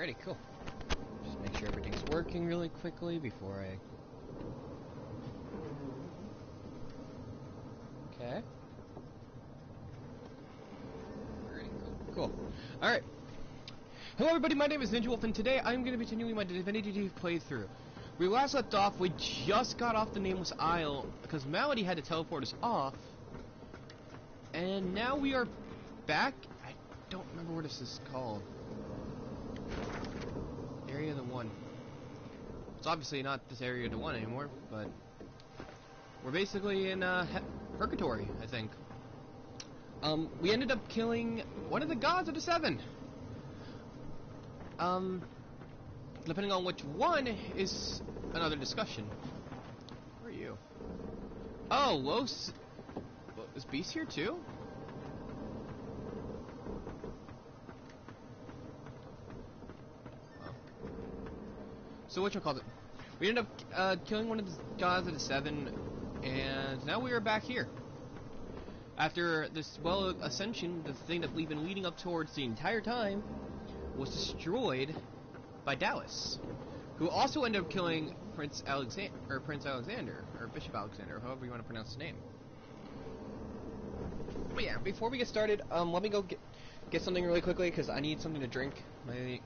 Alrighty, cool. Just make sure everything's working really quickly before I... Okay. Alrighty, cool. Alright. Hello everybody, my name is Ninja Wolf, and today I'm going to be continuing my Divinity playthrough. We last left off, we just got off the Nameless Isle, because Malady had to teleport us off. And now we are back. I don't remember what this is called. Area of the One. It's obviously not this Area of the One anymore, but we're basically in Purgatory, I think. We ended up killing one of the gods of the Seven. Depending on which one is another discussion. Where are you? Oh, Los. Is Beast here too? Oh. So which one called it? We ended up killing one of the gods of the Seven, and now we are back here. After this ascension, the thing that we've been leading up towards the entire time was destroyed by Dallas, who also ended up killing Prince Alexander, or Bishop Alexander, however you want to pronounce his name. But yeah, before we get started, let me go get something really quickly, because I need something to drink. My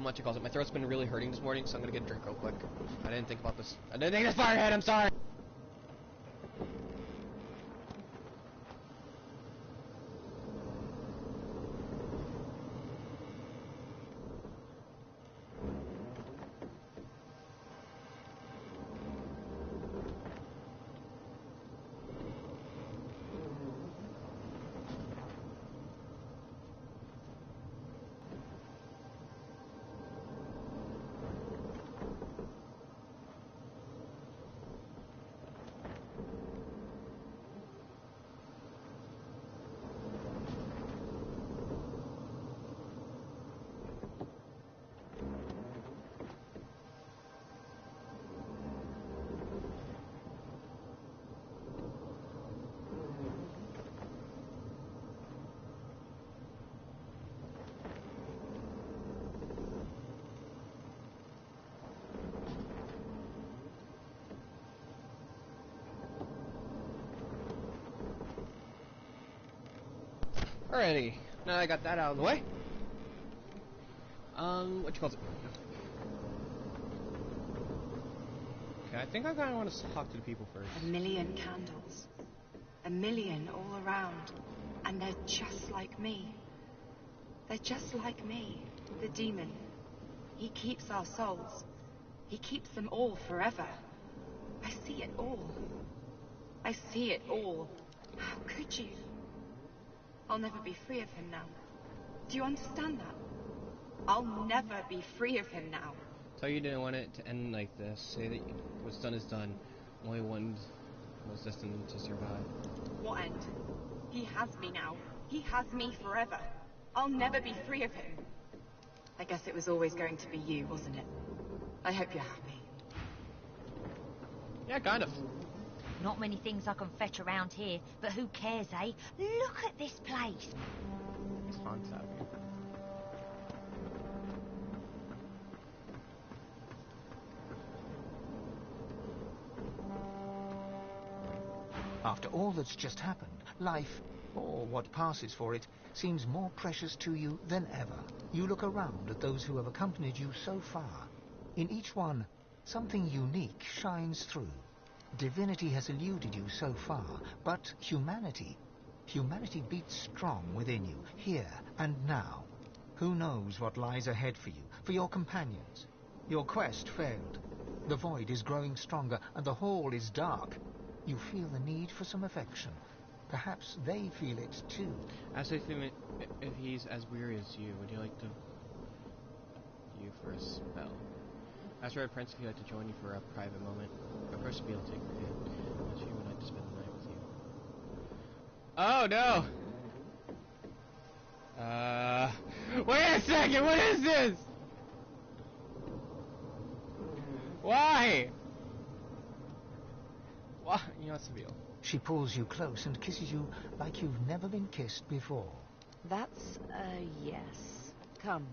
what you call it? My throat's been really hurting this morning, so I'm gonna get a drink real quick. I didn't think about this. I didn't think this far ahead. I'm sorry. Alrighty, now I got that out of the way. What you call it? Okay, I think I kinda want to talk to the people first. 1,000,000 candles. 1,000,000 all around. And they're just like me. They're just like me. The demon. He keeps our souls. He keeps them all forever. I see it all. I see it all. How could you? I'll never be free of him now. Do you understand that? I'll never be free of him now. Tell you didn't want it to end like this. Say that what's done is done. Only one was destined to survive. What end? He has me now. He has me forever. I'll never be free of him. I guess it was always going to be you, wasn't it? I hope you're happy. Yeah, kind of. Not many things I can fetch around here, but who cares, eh? Look at this place. It's fun stuff. After all that's just happened, life, or what passes for it, seems more precious to you than ever. You look around at those who have accompanied you so far. In each one, something unique shines through. Divinity has eluded you so far, but humanity beats strong within you, here and now. Who knows what lies ahead for you, for your companions? Your quest failed. The void is growing stronger, and the hall is dark. You feel the need for some affection. Perhaps they feel it too. Ask him if he's as weary as you. Would you like to you for a spell? Ask our prince if he'd like to join you for a private moment. Of course, he'll be able to take your hand. But she would like to spend the night with you. Oh no! Wait a second. What is this? Why? Why? You know, Seville. She pulls you close and kisses you like you've never been kissed before. That's a yes. Come,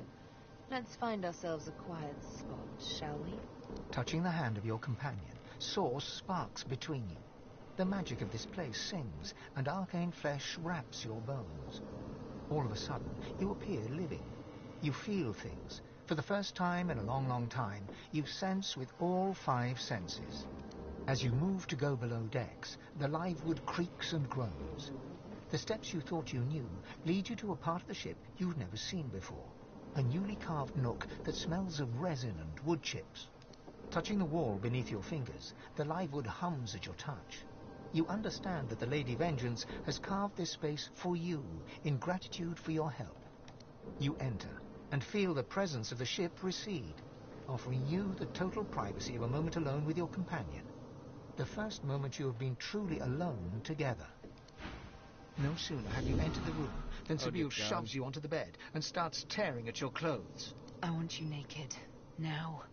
Let's find ourselves a quiet spot, shall we? Touching the hand of your companion, source sparks between you. The magic of this place sings, and arcane flesh wraps your bones. All of a sudden, you appear living. You feel things. For the first time in a long, long time, you sense with all 5 senses. As you move to go below decks, the live wood creaks and groans. The steps you thought you knew lead you to a part of the ship you've never seen before. A newly carved nook that smells of resin and wood chips. Touching the wall beneath your fingers, the live wood hums at your touch. You understand that the Lady Vengeance has carved this space for you in gratitude for your help. You enter and feel the presence of the ship recede, offering you the total privacy of a moment alone with your companion. The first moment you have been truly alone together. No sooner have you entered the room than Sibyl shoves you onto the bed and starts tearing at your clothes. I want you naked. Now.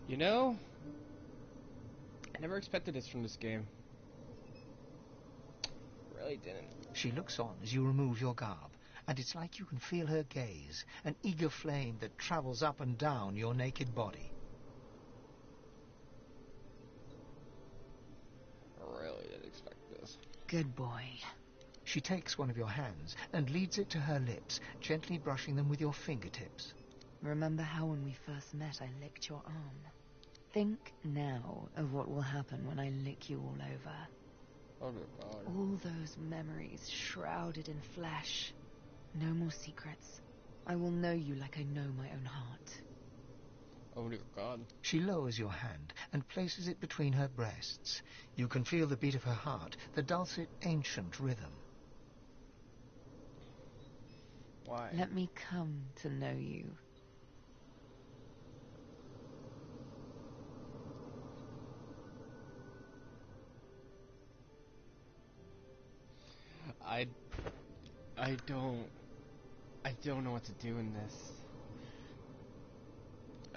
You know, I never expected this from this game. Really didn't. She looks on as you remove your garb, and it's like you can feel her gaze, an eager flame that travels up and down your naked body. I really didn't expect this. Good boy. She takes one of your hands and leads it to her lips, gently brushing them with your fingertips. Remember how when we first met I licked your arm? Think now of what will happen when I lick you all over. Oh dear God. All those memories shrouded in flesh. No more secrets. I will know you like I know my own heart. Oh dear God. She lowers your hand and places it between her breasts. You can feel the beat of her heart, the dulcet, ancient rhythm. Why? Let me come to know you. I don't know what to do in this.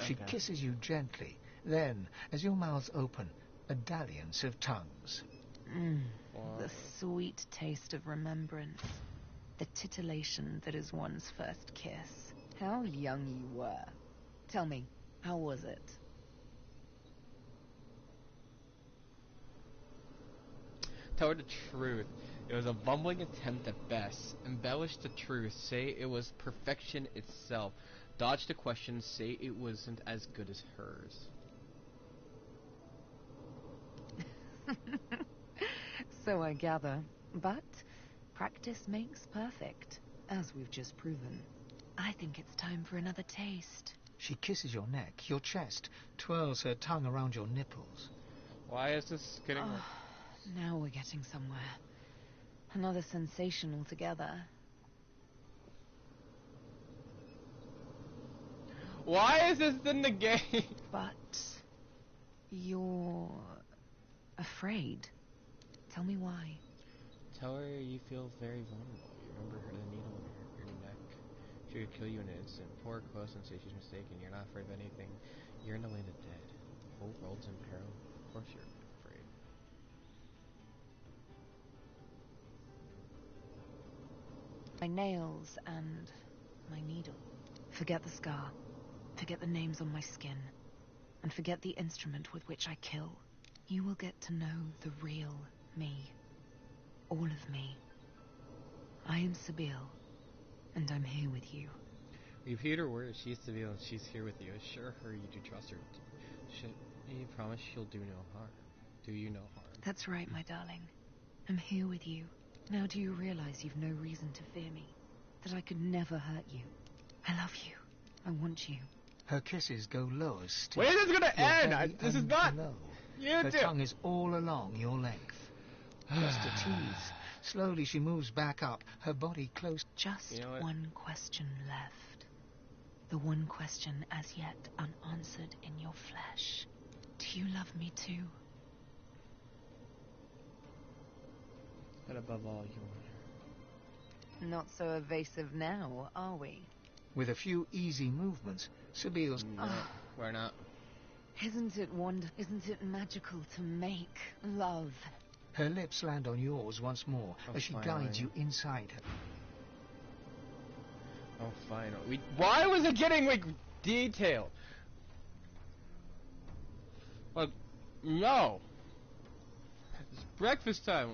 She Okay. kisses you gently. Then, as your mouths open, a dalliance of tongues. The sweet taste of remembrance. The titillation that is one's first kiss. How young you were. Tell me, how was it? Tell her the truth. It was a bumbling attempt at best. Embellish the truth. Say it was perfection itself. Dodge the question. Say it wasn't as good as hers. So I gather. But practice makes perfect, as we've just proven. I think it's time for another taste. She kisses your neck, your chest, twirls her tongue around your nipples. Why is this getting... Now we're getting somewhere. Another sensation altogether. Why is this in the game? But you're afraid. Tell me why. Tell her you feel very vulnerable. You remember her the needle in your neck. She could kill you in an instant. Pull her close and say she's mistaken. You're not afraid of anything. You're in the land of dead. The whole world's in peril. Of course you're afraid. My nails and my needle. Forget the scar. Forget the names on my skin. And forget the instrument with which I kill. You will get to know the real me. All of me. I am Sibyl, and I'm here with you. Repeat her words. She's Sibyl and she's here with you. Assure her you do trust her. You promise she'll do no harm. Do you no harm? That's right, my darling. I'm here with you. Now do you realize you've no reason to fear me? That I could never hurt you? I love you. I want you. Her kisses go lower still. When is this gonna Your end? belly This is and not... below. You Her do... tongue is all along your length. Just a tease. Slowly she moves back up, her body close. Just You know what? one question left. The one question as yet unanswered in your flesh. Do you love me too? And above all, you want her. Not so evasive now, are we? With a few easy movements, Sibyl's... No, we're not. Isn't it magical to make love Her lips land on yours once more as she guides you inside her. Oh, finally. Why was it getting, like, detailed? Like, no. It's breakfast time.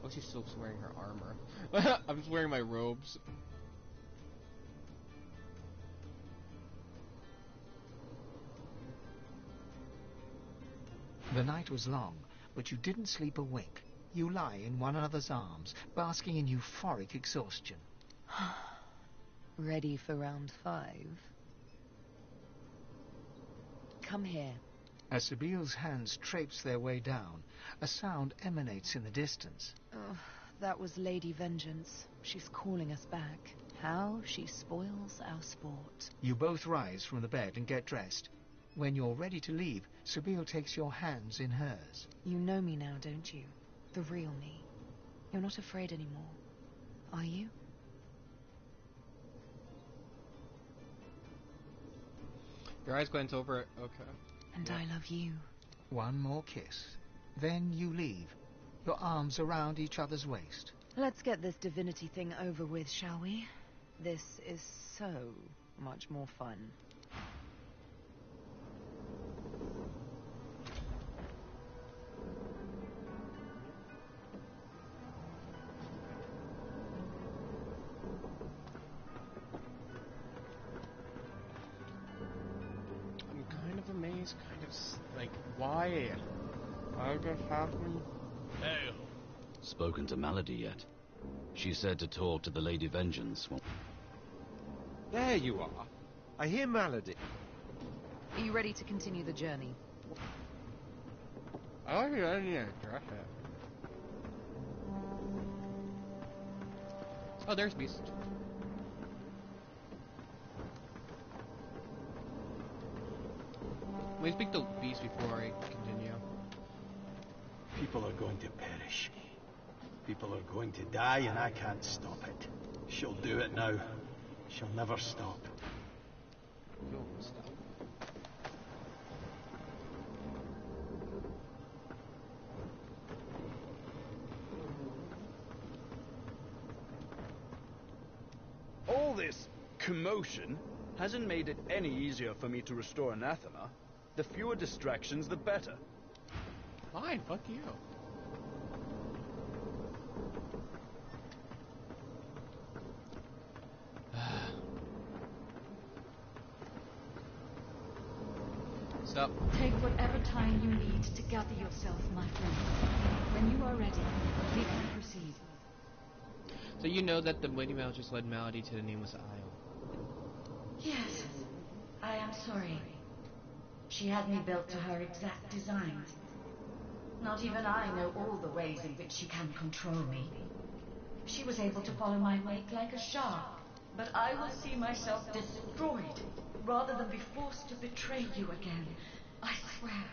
Oh, she's still wearing her armor. I'm just wearing my robes. The night was long, but you didn't sleep a wink. You lie in one another's arms, basking in euphoric exhaustion. Ready for round 5? Come here. As Sabile's hands traipse their way down, a sound emanates in the distance. Oh, that was Lady Vengeance. She's calling us back. How she spoils our sport. You both rise from the bed and get dressed. When you're ready to leave, Sabile takes your hands in hers. You know me now, don't you? The real me. You're not afraid anymore, are you? Your eyes glance over it. Okay. And I love you. One more kiss. Then you leave, your arms around each other's waist. Let's get this divinity thing over with, shall we? This is so much more fun. Amazed, kind of like, why? Why did this happen? Hey. Spoken to Malady yet? She said to talk to the Lady Vengeance. There you are. I hear Malady. Are you ready to continue the journey? I like it. I need to address it. Oh, there's Beast. Let me speak to Beast before I continue. People are going to perish. People are going to die, and I can't stop it. She'll do it now. She'll never stop. You'll stop. All this commotion hasn't made it any easier for me to restore anathema. The fewer distractions, the better. Fine, fuck you. Stop. Take whatever time you need to gather yourself, my friend. When you are ready, we can proceed. So you know that the Lady Mal just led Malady to the Nameless Isle. Yes, I am sorry. She had me built to her exact designs. Not even I know all the ways in which she can control me. She was able to follow my wake like a shark, but I will see myself destroyed rather than be forced to betray you again. I swear.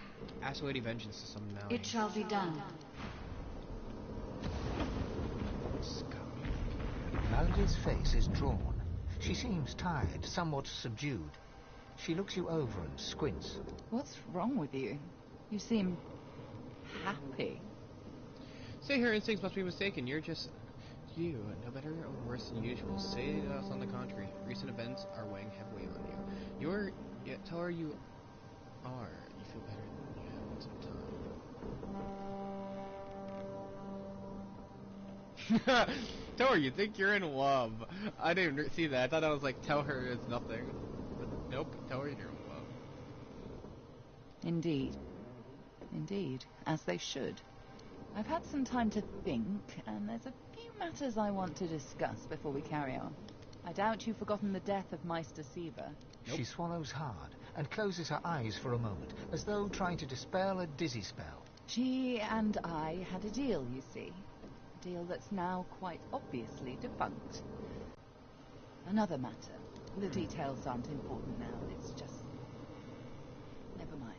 Ask Lady Vengeance to summon Malady. It shall be done. Malady's face is drawn. She seems tired, somewhat subdued. She looks you over and squints. What's wrong with you? You seem happy. Say her instincts must be mistaken. You're just you, no better or worse than usual. Say us on the contrary. Recent events are weighing heavily on you. Tell her you are. You feel better than you have in some time. Tell her you think you're in love. I didn't see that. I thought I was like, tell her it's nothing. But nope, tell her you're in love. Indeed. Indeed, as they should. I've had some time to think, and there's a few matters I want to discuss before we carry on. I doubt you've forgotten the death of Meister Siva. Nope. She swallows hard and closes her eyes for a moment, as though trying to dispel a dizzy spell. She and I had a deal, you see. A deal that's now quite obviously defunct. Another matter. The details aren't important now, it's just... never mind.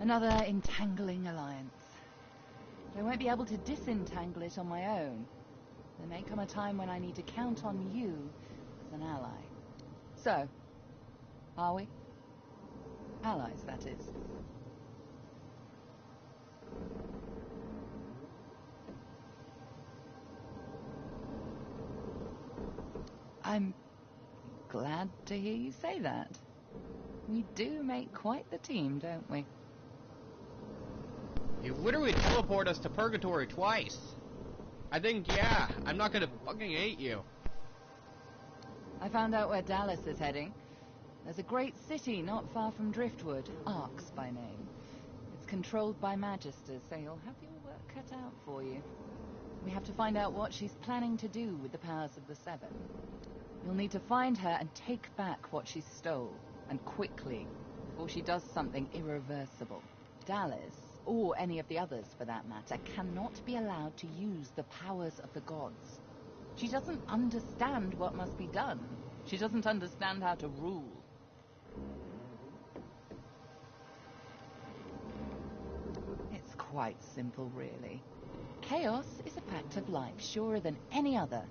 Another entangling alliance. I won't be able to disentangle it on my own. There may come a time when I need to count on you as an ally. So, are we? Allies, that is. I'm glad to hear you say that. We do make quite the team, don't we? You literally teleport us to Purgatory twice. I think, yeah, I'm not gonna fucking hate you. I found out where Dallas is heading. There's a great city not far from Driftwood, Arx by name. It's controlled by Magisters, so you'll have your work cut out for you. We have to find out what she's planning to do with the powers of the Seven. You'll need to find her and take back what she stole, and quickly, before she does something irreversible. Dallas, or any of the others for that matter, cannot be allowed to use the powers of the gods. She doesn't understand what must be done. She doesn't understand how to rule. It's quite simple, really. Chaos is a fact of life, surer than any other.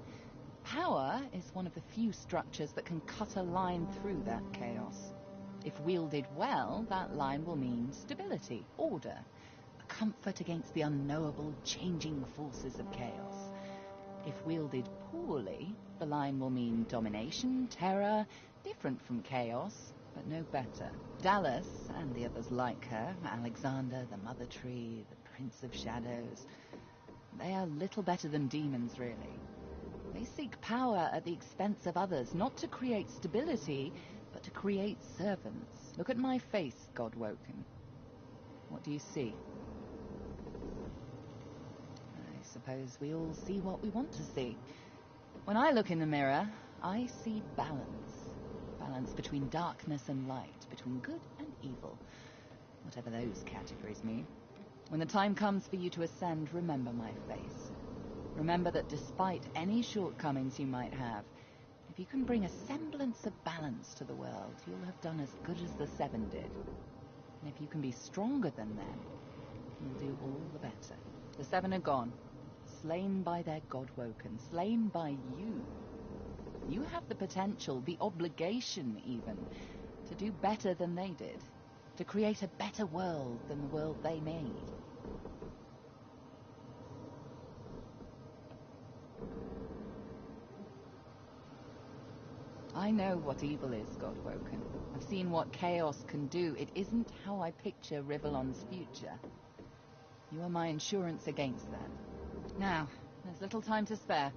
Power is one of the few structures that can cut a line through that chaos. If wielded well, that line will mean stability, order, a comfort against the unknowable, changing forces of chaos. If wielded poorly, the line will mean domination, terror, different from chaos, but no better. Dallas, and the others like her, Alexander, the Mother Tree, the Prince of Shadows, they are little better than demons, really. They seek power at the expense of others, not to create stability, but to create servants. Look at my face, Godwoken. What do you see? I suppose we all see what we want to see. When I look in the mirror, I see balance. Balance between darkness and light, between good and evil, whatever those categories mean. When the time comes for you to ascend, remember my face. Remember that despite any shortcomings you might have, if you can bring a semblance of balance to the world, you'll have done as good as the Seven did. And if you can be stronger than them, you'll do all the better. The Seven are gone, slain by their Godwoken, slain by you. You have the potential, the obligation even, to do better than they did, to create a better world than the world they made. I know what evil is, Godwoken. I've seen what chaos can do. It isn't how I picture Rivellon's future. You are my insurance against that. Now, there's little time to spare.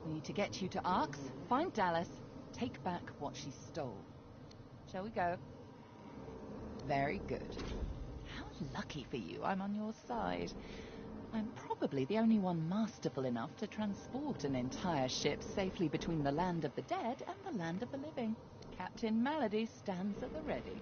We need to get you to Arx, find Dallas, take back what she stole. Shall we go? Very good. How lucky for you I'm on your side. I'm probably the only one masterful enough to transport an entire ship safely between the land of the dead and the land of the living. Captain Malady stands at the ready.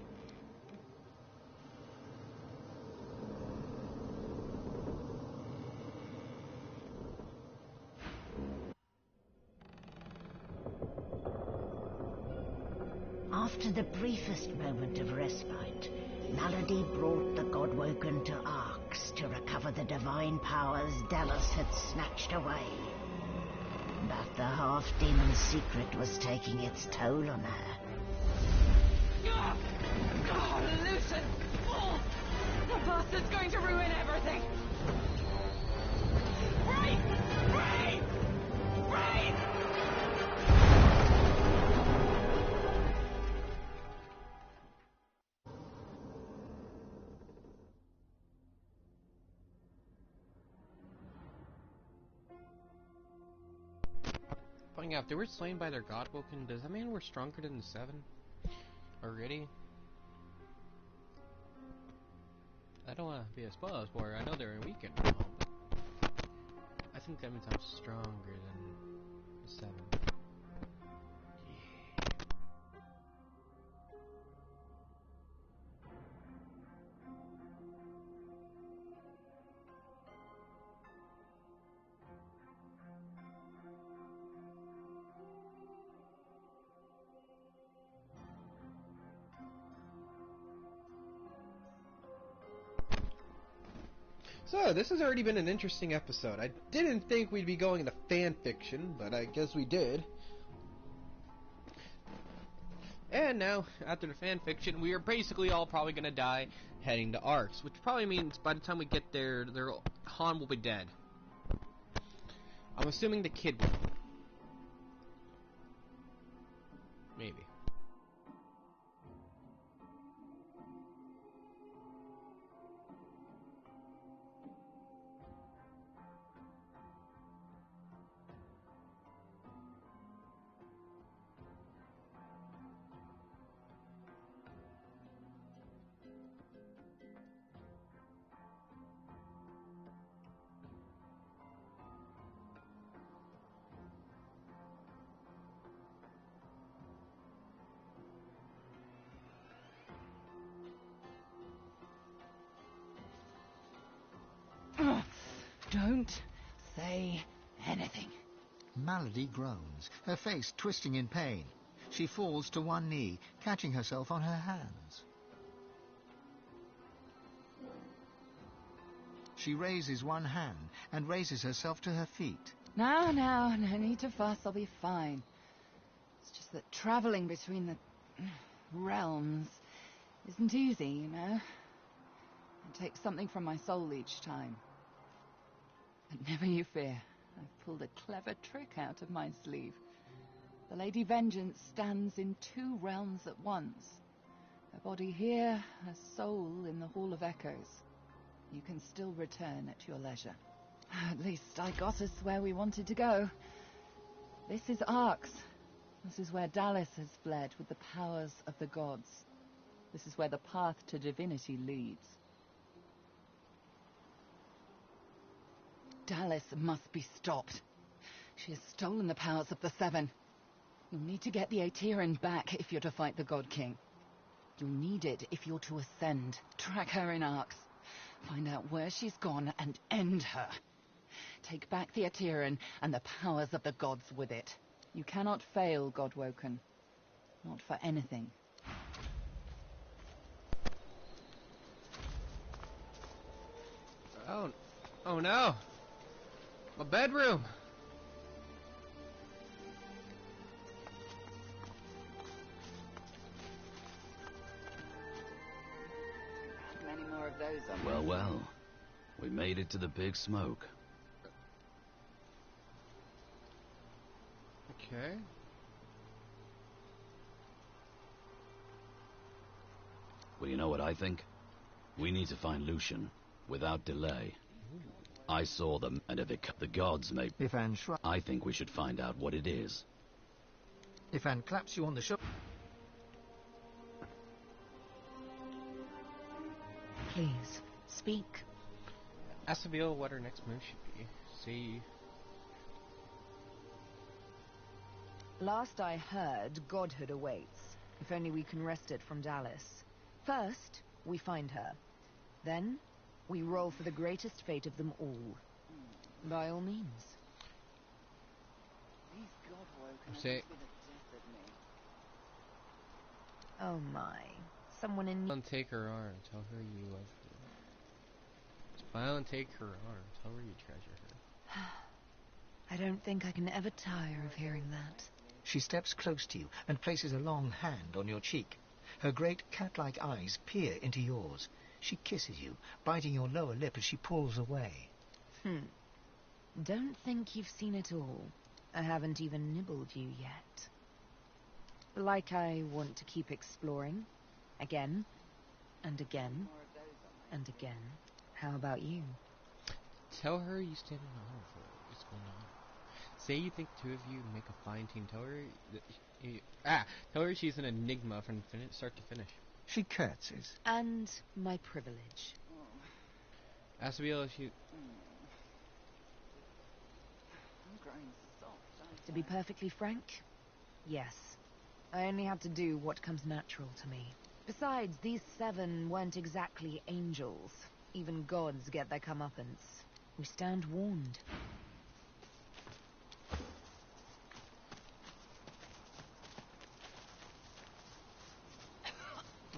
After the briefest moment of respite, Malady brought the Godwoken to Arx to recover the divine powers Dallas had snatched away. But the half-demon secret was taking its toll on her. Listen! The bastard's going to ruin everything! Break! Break! Break! Finding out if they were slain by their Godwoken, does that mean we're stronger than the Seven? Already? I don't want to be a spoiler spoiler. I know they're weakened now, but I think that means I'm stronger than the Seven. So, this has already been an interesting episode. I didn't think we'd be going into fan fiction, but I guess we did. And now, after the fan fiction, we are basically all probably going to die heading to Arx, which probably means by the time we get there, Han will be dead. I'm assuming the kid will. Don't say anything. Malady groans, her face twisting in pain. She falls to one knee, catching herself on her hands. She raises one hand and raises herself to her feet. Now, no need to fuss, I'll be fine. It's just that traveling between the realms isn't easy, you know. It takes something from my soul each time. But never you fear, I've pulled a clever trick out of my sleeve. The Lady Vengeance stands in 2 realms at once. Her body here, her soul in the Hall of Echoes. You can still return at your leisure. At least I got us where we wanted to go. This is Arx. This is where Dallas has fled with the powers of the gods. This is where the path to divinity leads. Dallas must be stopped. She has stolen the powers of the Seven. You'll need to get the Aetherin back if you're to fight the God King. You'll need it if you're to ascend. Track her in Arx. Find out where she's gone and end her. Take back the Aetherin and the powers of the gods with it. You cannot fail, Godwoken. Not for anything. Oh no! My bedroom! Many more of those on Well, well. We made it to the big smoke. Okay. Well, you know what I think? We need to find Lucian, without delay. I saw them, and if the gods may... Ifan shrugs. I think we should find out what it is. Ifan claps you on the shoulder. Please, speak. Ask Seville what her next move should be. See... Last I heard, godhood awaits. If only we can wrest it from Dallas. First, we find her. Then, we roll for the greatest fate of them all. By all means. These Godwoken Say- have been the death of me. Oh my. Someone in need. Take her arm. Tell her you love her. Smile and take her arm. Tell her you treasure her. I don't think I can ever tire of hearing that. She steps close to you and places a long hand on your cheek. Her great cat-like eyes peer into yours. She kisses you, biting your lower lip as she pulls away. Don't think you've seen it all. I haven't even nibbled you yet. Like I want to keep exploring. Again. And again. More of those on And again. How about you? Tell her you stand in honor for her. What's going on? Say you think the two of you make a fine team. Tell her tell her she's an enigma from start to finish. She curtsies. And my privilege. Ask Seville if she... I'm growing soft, To be perfectly frank, yes. I only have to do what comes natural to me. Besides, these 7 weren't exactly angels. Even gods get their comeuppance. We stand warned.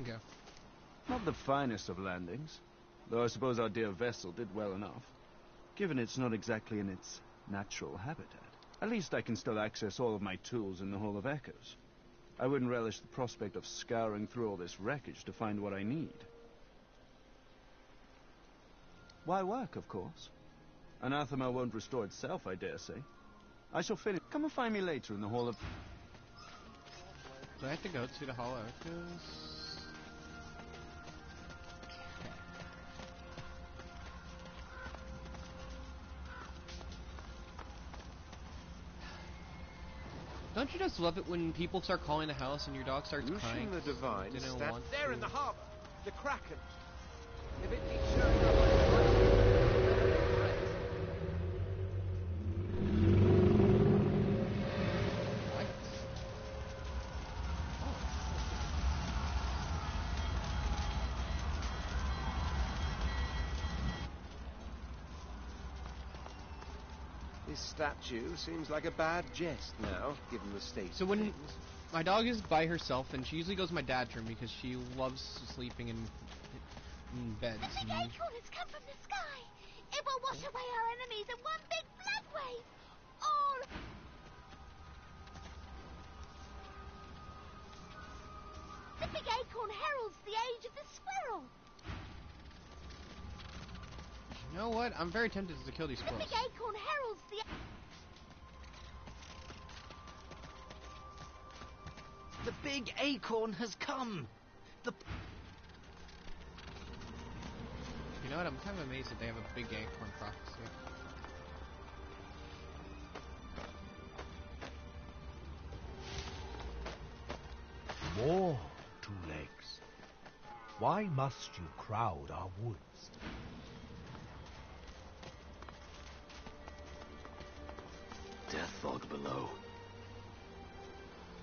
Go. Not the finest of landings, though I suppose our dear vessel did well enough, given it's not exactly in its natural habitat. At least I can still access all of my tools in the Hall of Echoes. I wouldn't relish the prospect of scouring through all this wreckage to find what I need. Why work, of course? Anathema won't restore itself, I dare say. I shall finish. Come and find me later in the Hall of... Do I have to go to the Hall of Echoes? Don't you just love it when people start calling the house and your dog starts crying? Lucian the Divine They don't stand want there to. in the harbour. The Kraken. If it needs showing up, I What? This statue seems like a bad jest now, given the state So of when things. my dog is by herself, and she usually goes to my dad's room because she loves sleeping in beds. The big acorn has come from the sky. It will wash away our enemies in one big flood wave. All... The big acorn heralds the age of the squirrel. You know what? I'm very tempted to kill these The squirrels. big acorn heralds the... The big acorn has come! You know what? I'm kind of amazed that they have a big acorn prophecy. More two legs. Why must you crowd our woods? Death fog below.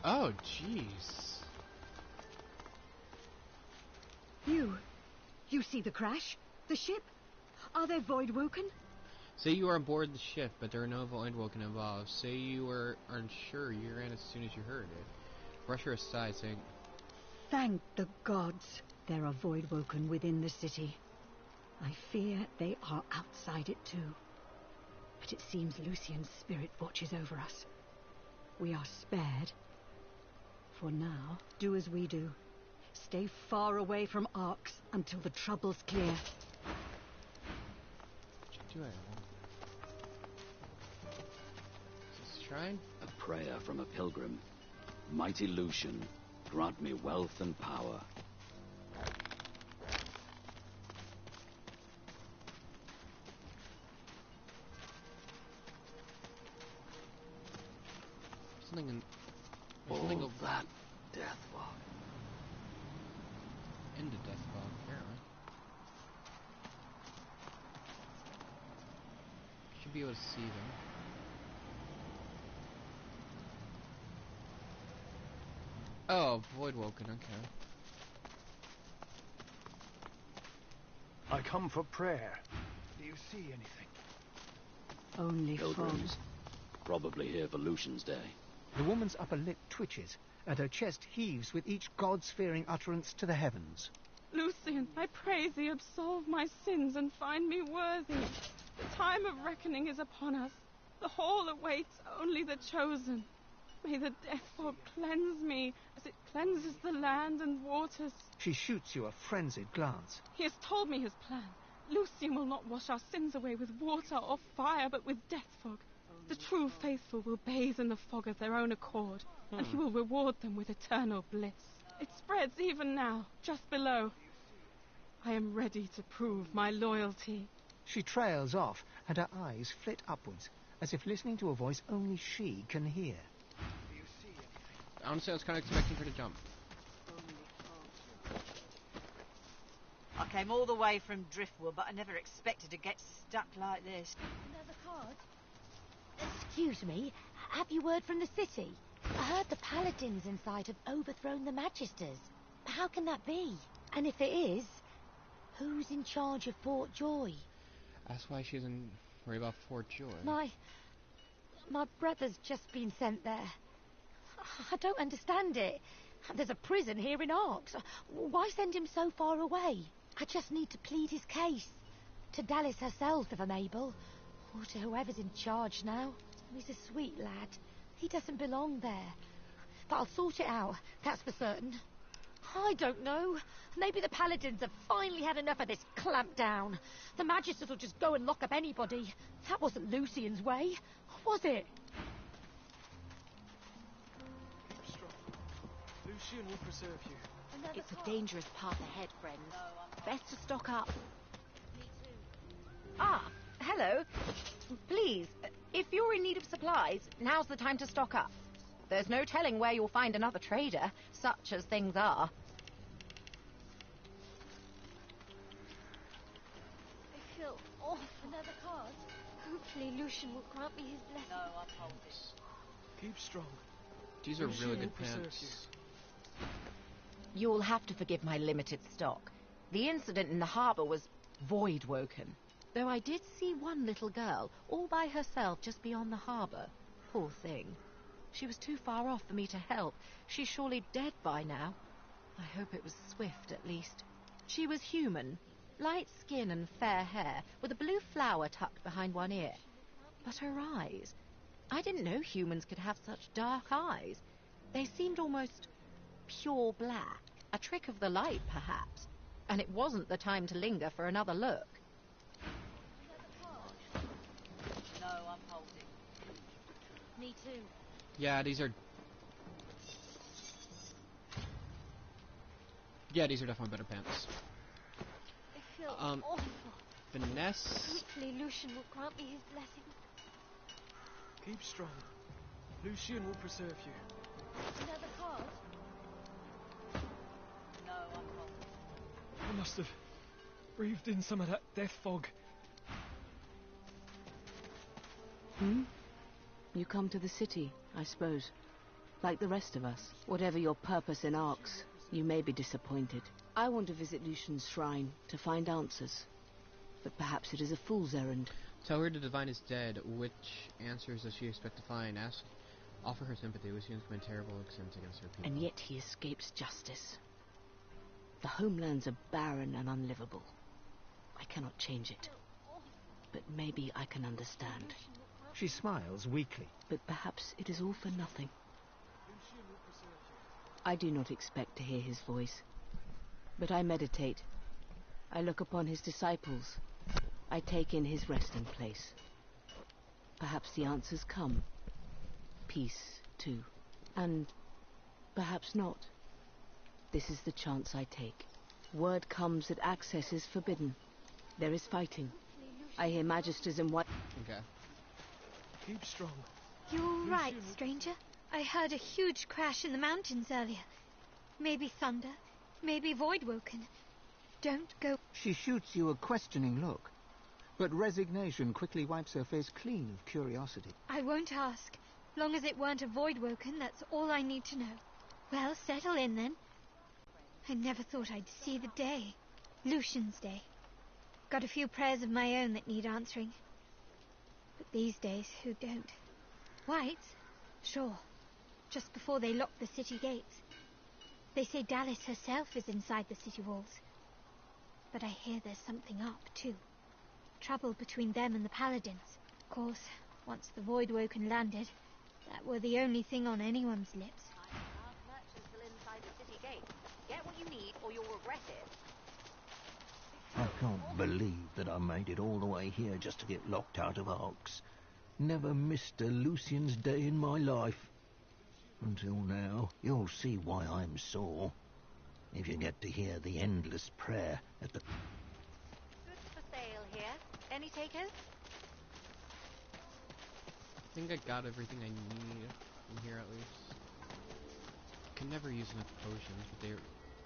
Oh, jeez. You see the crash? The ship? Are there Voidwoken? Say you are on board the ship, but there are no Voidwoken involved. Say you were unsure, you ran as soon as you heard it. Brush her aside, saying, Thank the gods there are Voidwoken within the city. I fear they are outside it too. But it seems Lucian's spirit watches over us. We are spared. For now, do as we do. Stay far away from Arx until the trouble's clear. What you do I want? Is this shrine? A prayer from a pilgrim. Mighty Lucian, grant me wealth and power. Something in... All Something over that death fog. into death fog, apparently. Should be able to see them. Oh, Voidwoken, okay. I come for prayer. Do you see anything? Only fog. Pilgrims. Probably here for Lucian's day. The woman's upper lip twitches, and her chest heaves with each gods-fearing utterance to the heavens. Lucian, I pray thee absolve my sins and find me worthy. The time of reckoning is upon us. The hall awaits only the chosen. May the death fog cleanse me as it cleanses the land and waters. She shoots you a frenzied glance. He has told me his plan. Lucian will not wash our sins away with water or fire, but with death fog. The true faithful will bathe in the fog of their own accord, and he will reward them with eternal bliss. It spreads even now, just below. I am ready to prove my loyalty. She trails off, and her eyes flit upwards, as if listening to a voice only she can hear. Honestly, I was kind of expecting her to jump. I came all the way from Driftwood, but I never expected to get stuck like this. Another card? Excuse me, have you word from the city? I heard the paladins inside have overthrown the Magisters. How can that be? And if it is, who's in charge of Fort Joy? That's why she doesn't worry about Fort Joy. My brother's just been sent there. I don't understand it. There's a prison here in Arx. Why send him so far away? I just need to plead his case. To Dallas herself, if I'm able. Or to whoever's in charge now. He's a sweet lad. He doesn't belong there. But I'll sort it out, that's for certain. I don't know. Maybe the paladins have finally had enough of this clampdown. The Magisters will just go and lock up anybody. That wasn't Lucian's way, was it? Keep strong. Lucian will preserve you. It's a dangerous path ahead, friends. Best to stock up. Ah, hello. Please, if you're in need of supplies, now's the time to stock up. There's no telling where you'll find another trader, such as things are. I feel awful. Another card. Hopefully Lucian will grant me his blessing. No, I'll hold this. Keep strong. These are Lucian really will good preserve pants. You'll have to forgive my limited stock. The incident in the harbour was void-woken. Though I did see one little girl, all by herself just beyond the harbour. Poor thing. She was too far off for me to help. She's surely dead by now. I hope it was swift, at least. She was human. Light skin and fair hair, with a blue flower tucked behind one ear. But her eyes... I didn't know humans could have such dark eyes. They seemed almost pure black. A trick of the light, perhaps. And it wasn't the time to linger for another look. No, I'm holding. Me too. Yeah, these are... Yeah, these are definitely better pants. I feel awful. Finesse... Hopefully Lucian will grant me his blessing. Keep strong. Lucian will preserve you. Another card? No, I'm holding. I must have breathed in some of that death fog. You come to the city, I suppose. Like the rest of us. Whatever your purpose in Arx, you may be disappointed. I want to visit Lucian's shrine to find answers. But perhaps it is a fool's errand. Tell her the Divine is dead. Which answers does she expect to find? Offer her sympathy. Lucian's committed terrible sins against her people. And yet he escapes justice. The homelands are barren and unlivable. I cannot change it. But maybe I can understand. She smiles weakly. But perhaps it is all for nothing. I do not expect to hear his voice. But I meditate. I look upon his disciples. I take in his resting place. Perhaps the answers come. Peace, too. And perhaps not. This is the chance I take. Word comes that access is forbidden. There is fighting. I hear magisters in white... Okay. Keep strong. You all right, stranger? I heard a huge crash in the mountains earlier. Maybe thunder, maybe void-woken. Don't go... She shoots you a questioning look, but resignation quickly wipes her face clean of curiosity. I won't ask. Long as it weren't a void-woken, that's all I need to know. Well, settle in then. I never thought I'd see the day. Lucian's day. Got a few prayers of my own that need answering. But these days, who don't? Whites? Sure. Just before they lock the city gates. They say Dallas herself is inside the city walls. But I hear there's something up, too. Trouble between them and the Paladins. Of course, once the Voidwoken landed, that were the only thing on anyone's lips. Merchants still inside the city gate. Get what you need, or you'll regret it. I can't believe that I made it all the way here just to get locked out of Arx. Never missed a Lucian's day in my life. Until now, you'll see why I'm sore. If you get to hear the endless prayer at the... Goods for sale here. Any takers? I think I got everything I need in here at least. Can never use enough potions, but they're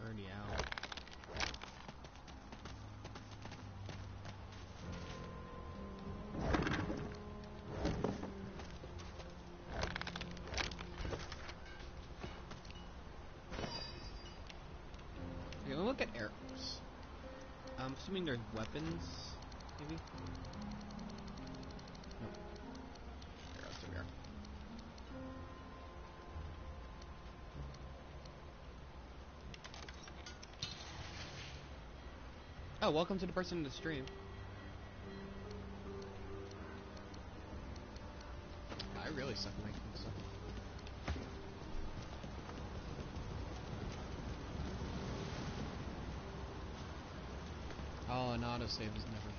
already out. Okay, we'll look at arrows. I'm assuming they're weapons, maybe? Nope. Arrows, there we are. Oh, welcome to the person in the stream. I really suck at making stuff. Oh, an autosave is never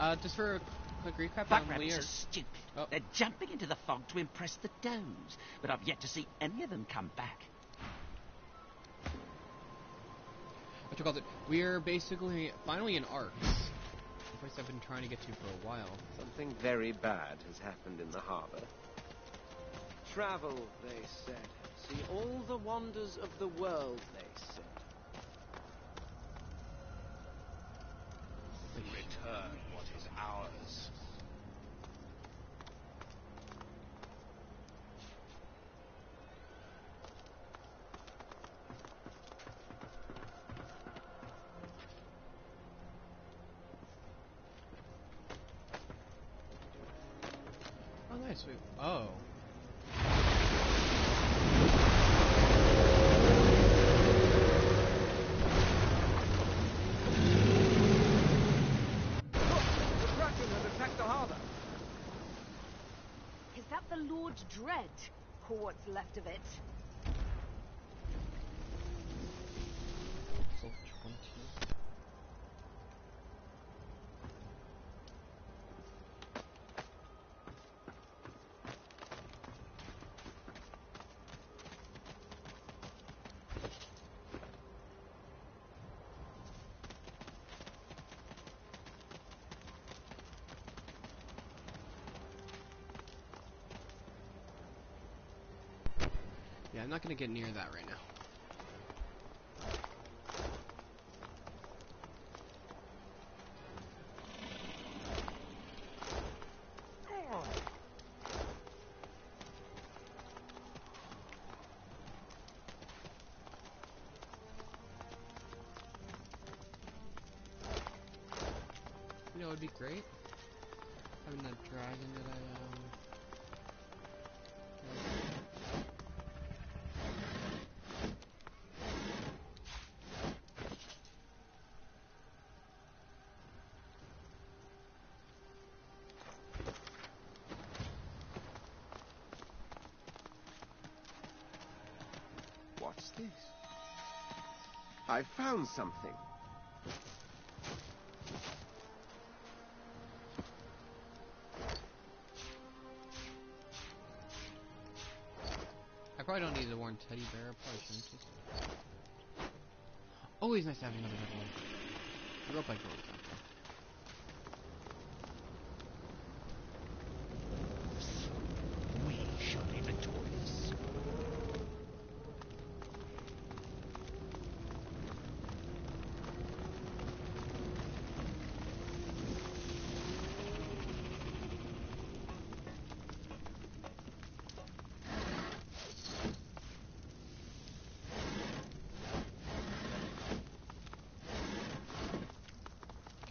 good. Just for a quick recap, Buck we rabbits are... are stupid. They're jumping into the fog to impress the domes, but I've yet to see any of them come back. What you call it? We are basically finally in Arx. The place I've been trying to get to for a while. Something very bad has happened in the harbor. Travel, they said. See all the wonders of the world, they said. Return what is ours. nice. Wait, oh. The Kraken has attacked the harbour. Is that the Lord's Dread? Or what's left of it? So 20. Yeah, I'm not gonna get near that right now. You know, it would be great having that dragon that I What's this? I found something. I probably don't need the worn teddy bear. I probably shouldn't just. Always nice to have another one. I grew up like those. We shall be victorious.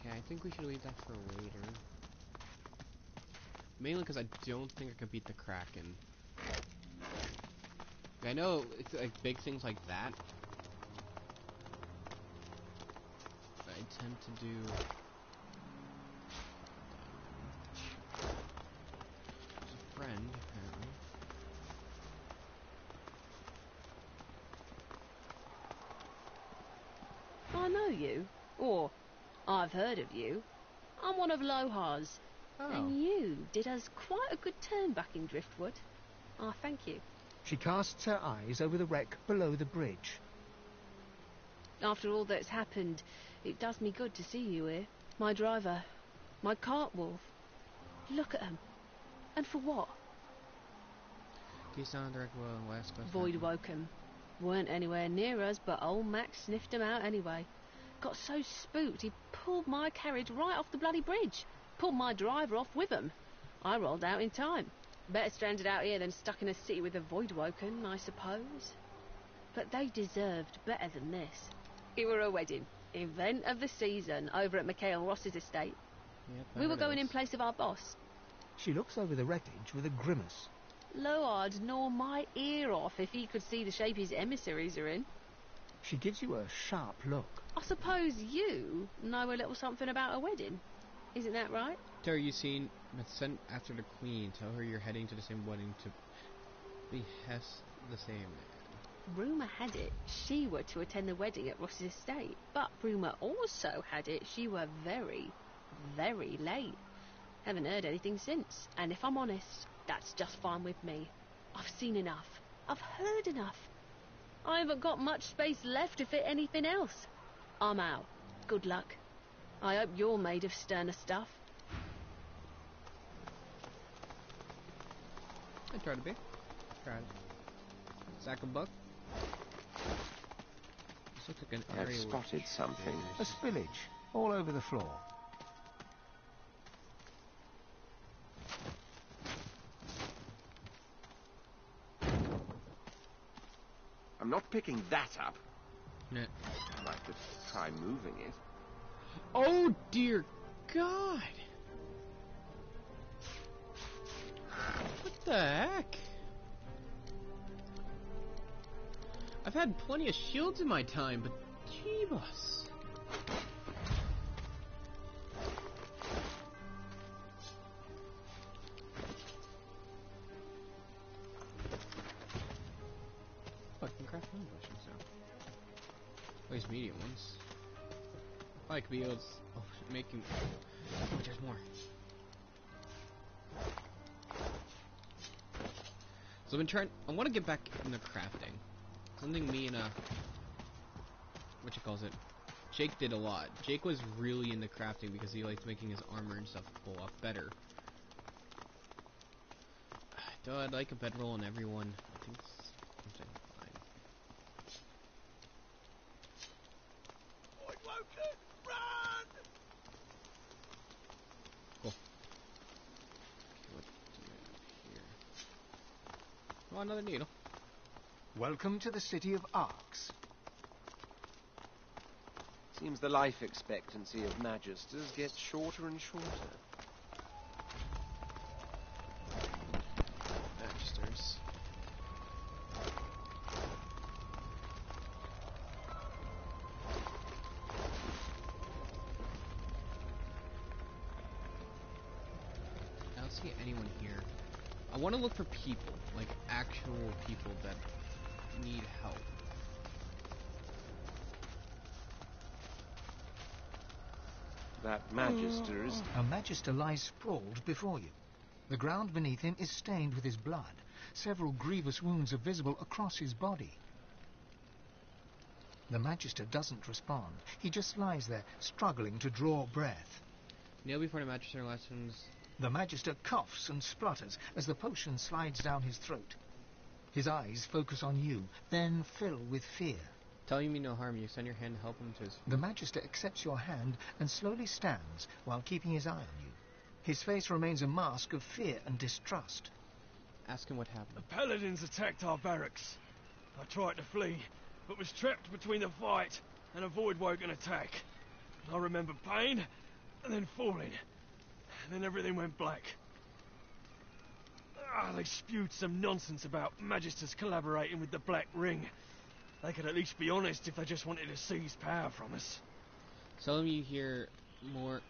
Okay, I think we should leave that for later. Mainly because I don't think I can beat the Kraken. I know it's like big things like that I tend to do. There's a friend, apparently. I know you. Or, I've heard of you. I'm one of Lohar's. Oh. And you did us quite a good turn back in Driftwood. I thank you. She casts her eyes over the wreck below the bridge. After all that's happened, it does me good to see you here. My driver, my cart wolf. Look at 'em. And for what? East on direct well and west coast. Void woke 'em. Weren't anywhere near us, but old Max sniffed 'em out anyway. Got so spooked he pulled my carriage right off the bloody bridge. Pulled my driver off with 'em. I rolled out in time. Better stranded out here than stuck in a city with the void woken, I suppose. But they deserved better than this. It were a wedding. Event of the season over at Mikhail Ross's estate. Yep, We were going in place of our boss. She looks over the wreckage with a grimace. Lo'ard gnaw my ear off if he could see the shape his emissaries are in. She gives you a sharp look. I suppose you know a little something about a wedding. Isn't that right? Terry, you seen sent after the Queen. Tell her you're heading to the same wedding to behest the same man. Rumour had it she were to attend the wedding at Ross's estate, but rumour also had it she were very, very late. Haven't heard anything since, and if I'm honest, that's just fine with me. I've seen enough. I've heard enough. I haven't got much space left to fit anything else. I'm out. Good luck. I hope you're made of sterner stuff. I try to be. Tried. Sack of buck. This looks like an I've area spotted something. A spillage all over the floor. I'm not picking that up. Yeah. I could try moving it. Oh dear God! the heck? I've had plenty of shields in my time, but Jeebus. Oh, I can craft one potions now. At least medium ones. I could be able to making. Oh, there's more. So I've been trying. I want to get back into crafting. Something me and what you calls it, Jake did a lot. Jake was really into crafting because he liked making his armor and stuff a lot better. Though I'd like a bedroll on everyone. I think it's something fine. Run! Cool. What do we have here? Oh, another needle. Welcome to the city of Arx. Seems the life expectancy of Magisters gets shorter and shorter. Magisters. I don't see anyone here. I want to look for people, like actual people that need help. That Magister is... A Magister lies sprawled before you. The ground beneath him is stained with his blood. Several grievous wounds are visible across his body. The Magister doesn't respond. He just lies there, struggling to draw breath. Kneel before the Magister lessons. The Magister coughs and splutters as the potion slides down his throat. His eyes focus on you, then fill with fear. Telling me no harm, you extend your hand to help him to his feet. The Magister accepts your hand and slowly stands while keeping his eye on you. His face remains a mask of fear and distrust. Ask him what happened. The Paladins attacked our barracks. I tried to flee, but was trapped between the fight and a void-woken attack. I remember pain, and then falling, and then everything went black. They spewed some nonsense about Magisters collaborating with the Black Ring. They could at least be honest if they just wanted to seize power from us. Tell him you hear more.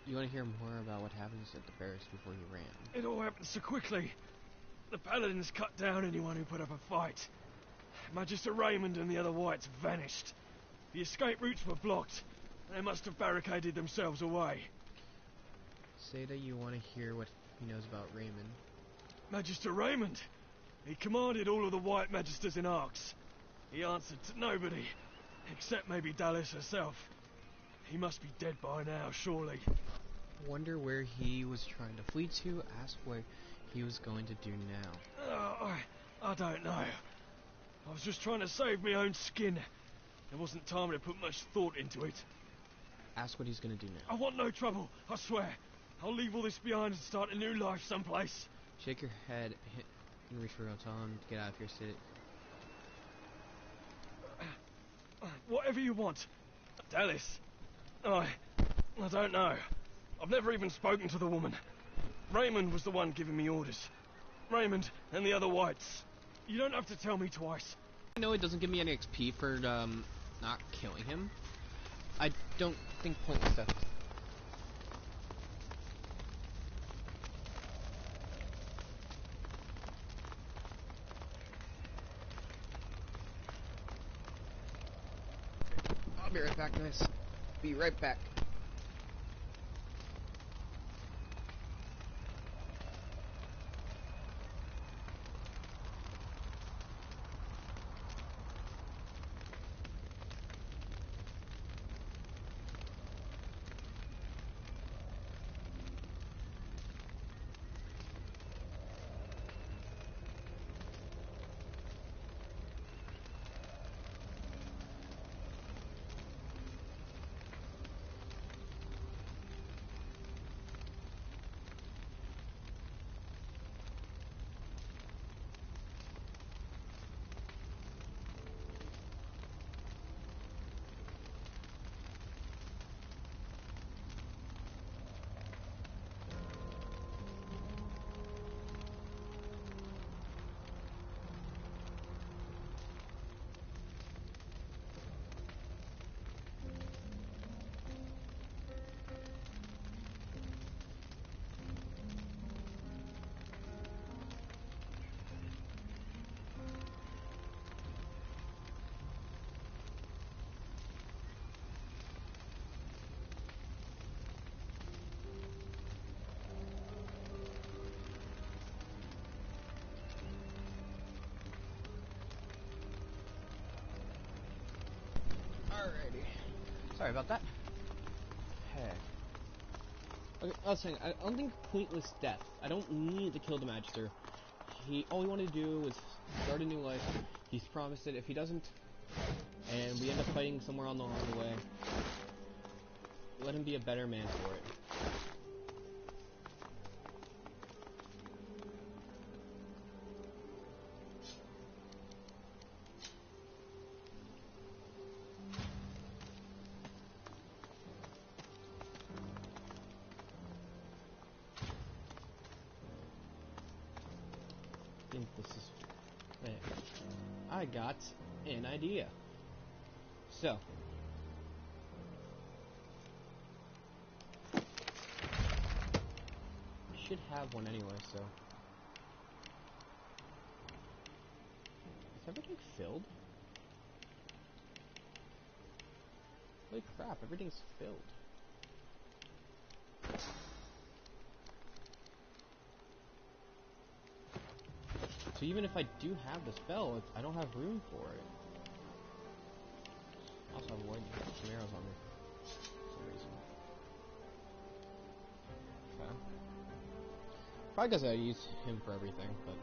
You want to hear more about what happens at the barracks before you ran. It all happened so quickly. The Paladins cut down anyone who put up a fight. Magister Raymond and the other Whites vanished. The escape routes were blocked. They must have barricaded themselves away. Say that you want to hear what he knows about Raymond. Magister Raymond. He commanded all of the White Magisters in Arx. He answered to nobody, except maybe Dallas herself. He must be dead by now, surely. Wonder where he was trying to flee to. Ask what he was going to do now. I don't know. I was just trying to save my own skin. There wasn't time to put much thought into it. Ask what he's going to do now. I want no trouble, I swear. I'll leave all this behind and start a new life someplace. Shake your head and reach for him. Tell him to get out of your city. Whatever you want. Dallas. I don't know. I've never even spoken to the woman. Raymond was the one giving me orders. Raymond and the other Whites. You don't have to tell me twice. I know it doesn't give me any XP for not killing him. I don't think pointless stuff. I'll be right back, guys. Be right back. Sorry about that. Okay. Okay, I was saying, I don't think pointless death. I don't need to kill the Magister. All he wanted to do was start a new life. He's promised it. If he doesn't, and we end up fighting somewhere along the way, let him be a better man for it. I think this is it. I got an idea. So, should have one anyway, so. Is everything filled? Holy crap, everything's filled. So even if I do have the spell, I don't have room for it. I also have some arrows on me. For some reason. Okay. Probably because I use him for everything, but...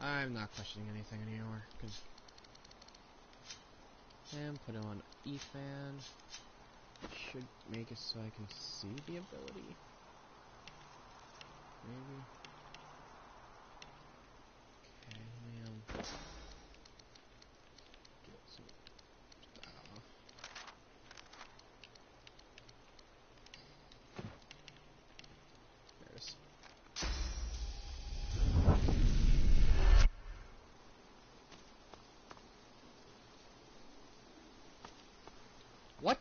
I'm not questioning anything anymore, because... And put it on E-Fan. Should make it so I can see the ability. Maybe. Okay, let me, get some stuff. There it is. What?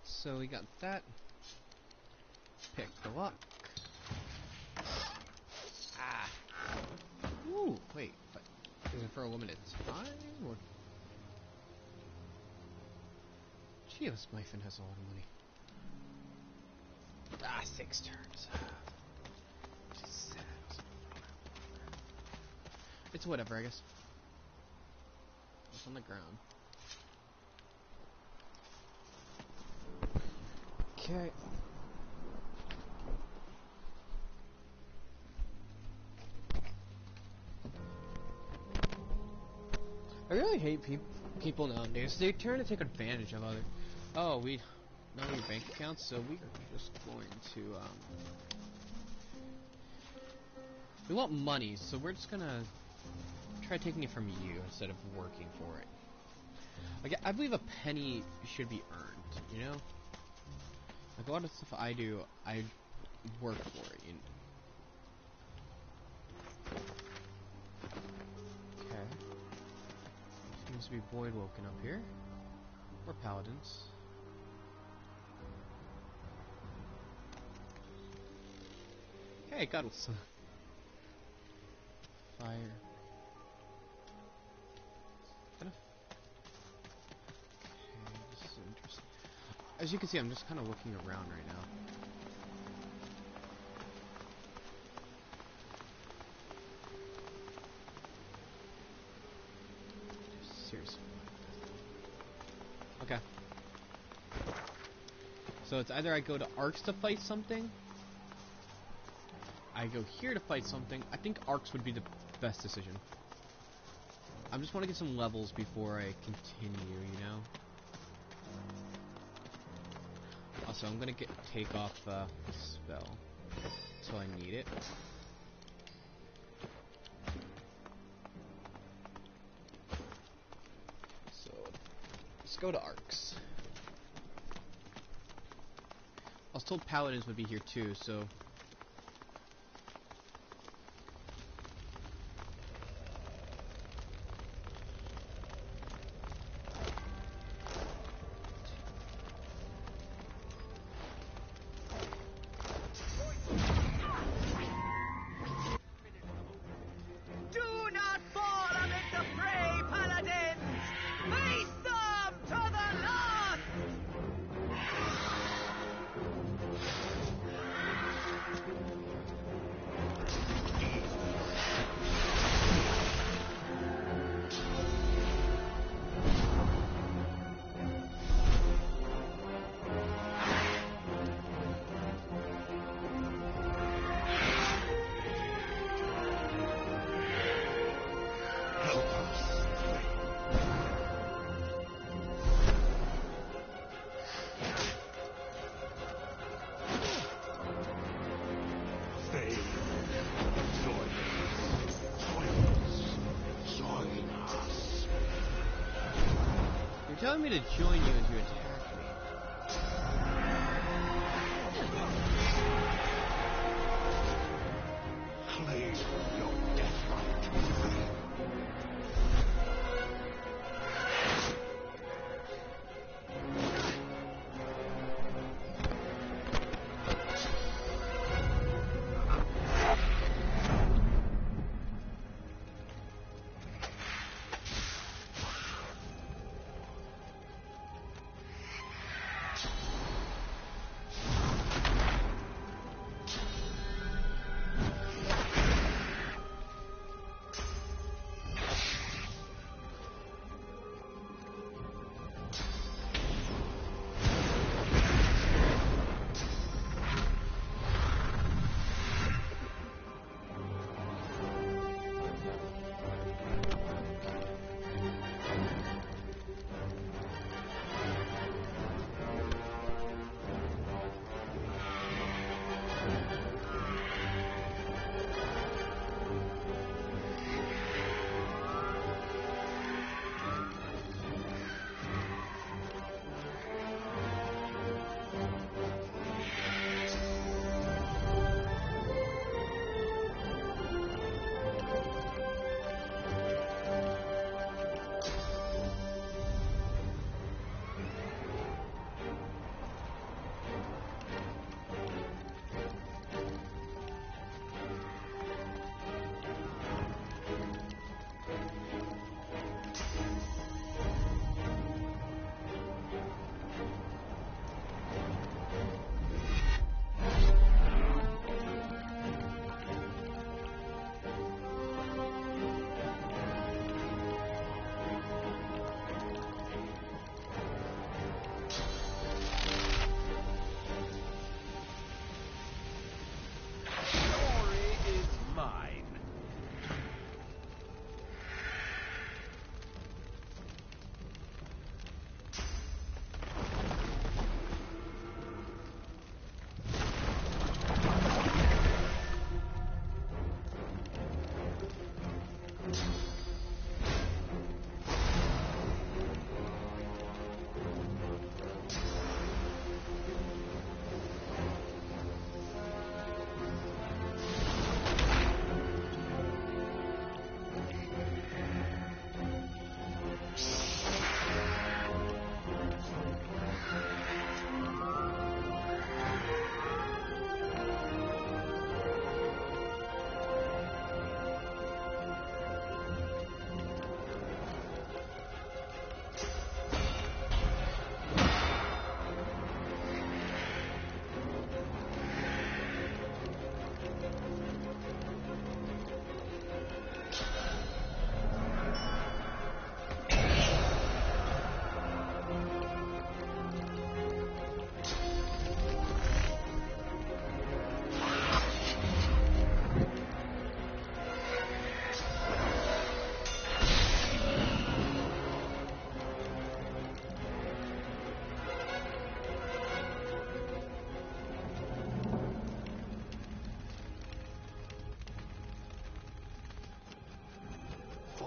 So we got that. Pick the lock. Ah. Ooh, wait. Is it for a limited time? Or... Geos Myphin has a lot of money. Ah, 6 turns. Just sad. It's whatever, I guess. It's on the ground. Okay. I really hate people nowadays. They try to take advantage of other. Oh, we know your bank accounts, so we are just going to we want money, so we're just gonna try taking it from you instead of working for it. Like, I believe a penny should be earned, you know? Like, a lot of stuff I do, I work for it, you know? Okay. Seems to be Void Woken up here. Or Paladins. Okay, Cuddles. Fire. Okay, this is interesting. As you can see, I'm just kind of looking around right now. Seriously. Okay. So it's either I go to Arcs to fight something, I go here to fight something. I think Arcs would be the best decision. I just want to get some levels before I continue, you know? Also, I'm gonna take off the spell until I need it. So, let's go to Arcs. I was told Paladins would be here too, so... Do not fall amid the fray, paladins! Face them to the last! You're telling me to join you as you attack me. Claim your death right.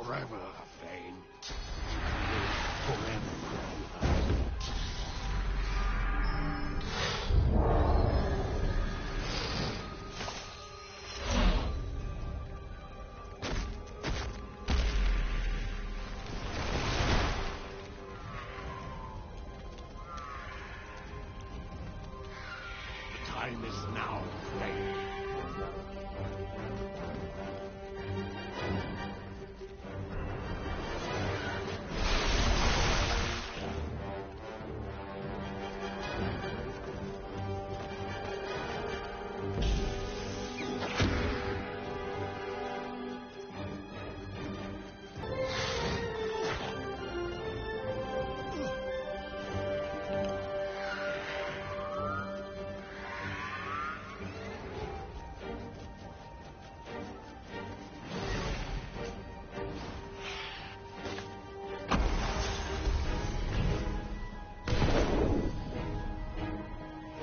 Forever, Thane. Forever. The time is now, Thane.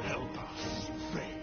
Help us, Thane.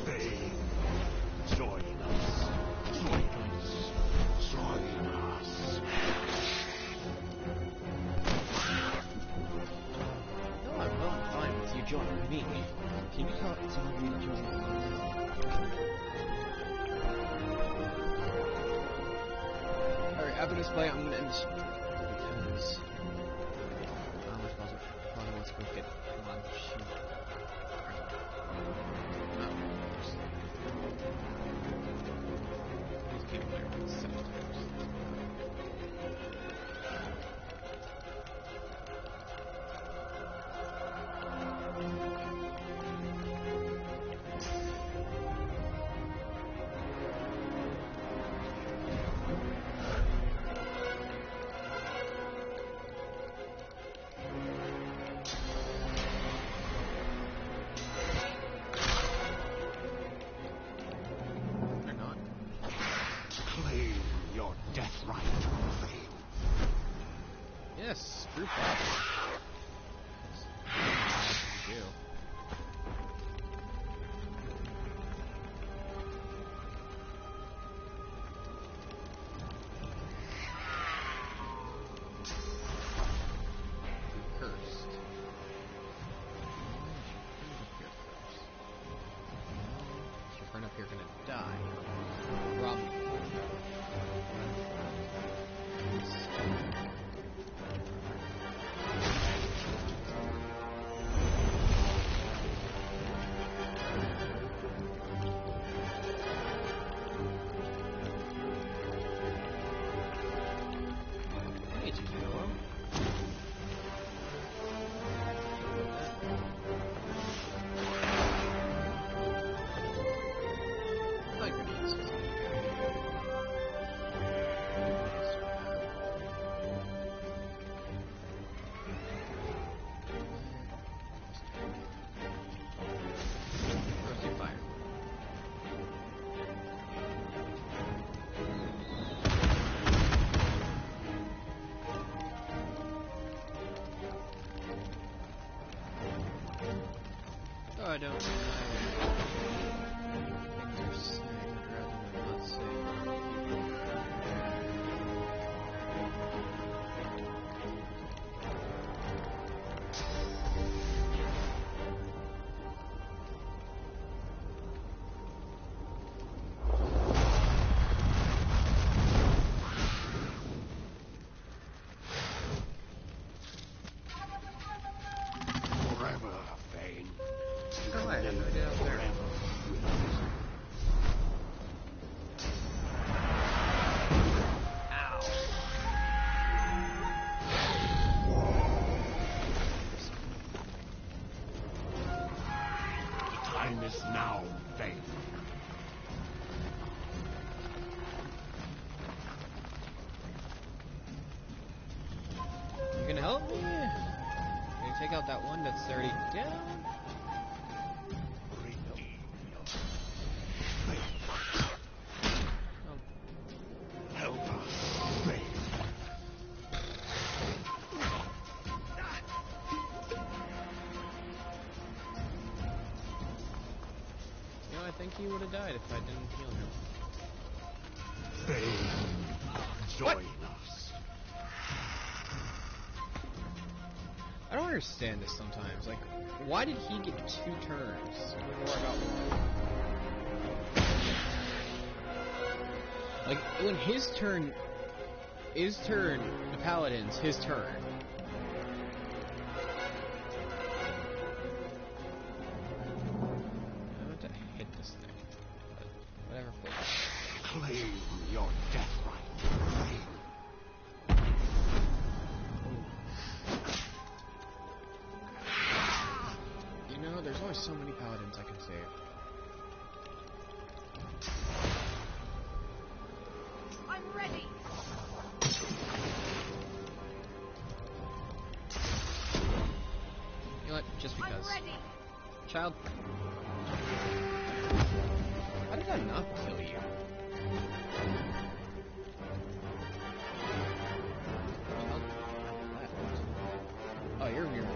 Thane, join us. Join us. Join us. No, I'm fine with you joining me. Can you tell me to join me? Alright, after this play, I'm gonna end this because I was supposed to probably let's go get one sheep. Please keep there. They're not. Claim your death right, Thane. Yes, group up. You do. Cursed. Your friend up here gonna die. Probably. Hey, it's usually well. Like grenades. Roasting fire. Oh, I don't know. Things are saying rather than not saying. Forever, Thane. Oh, I had no idea I was there. Forever. has now failed. You gonna help me? Gonna take out that one that's already down? Help us, faith. You know, I think he would have died if I didn't heal him. Faith, join us. I don't understand this sometimes. Like, why did he get 2 turns? Or about like, when his turn, the Paladin's his turn. I want to hit this thing. But whatever floats. Claim your death right. You know, there's only so many Paladins I can save. I'm ready. You know what? Just because. I'm ready. Child. How did that not kill you? Oh, you're here.